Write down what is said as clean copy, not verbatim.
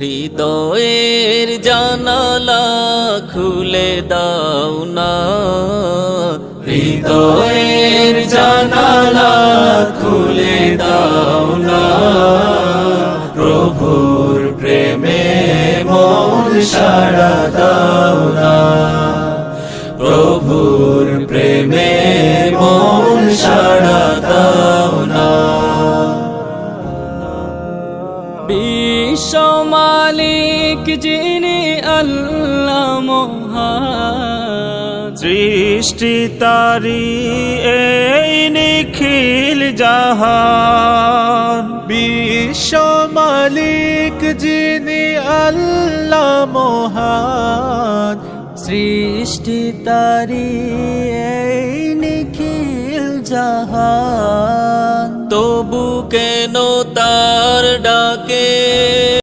হৃদয়ের জানালা খুলে দাও না, হৃদয়ের জানালা খুলে দাও না, প্রভুর প্রেমে মন সাড়া দাও না, প্রভুর প্রেমে মন সাড়া দাও না। বিশ্ব মালিক যিনি আল্লাহ মহান, সৃষ্টি তারি এই নিখিল জাহান। বিশ্ব মালিক যিনি আল্লাহ মহান, সৃষ্টি তারি এই নিখিল জাহান। তবু কেন তার ডাকে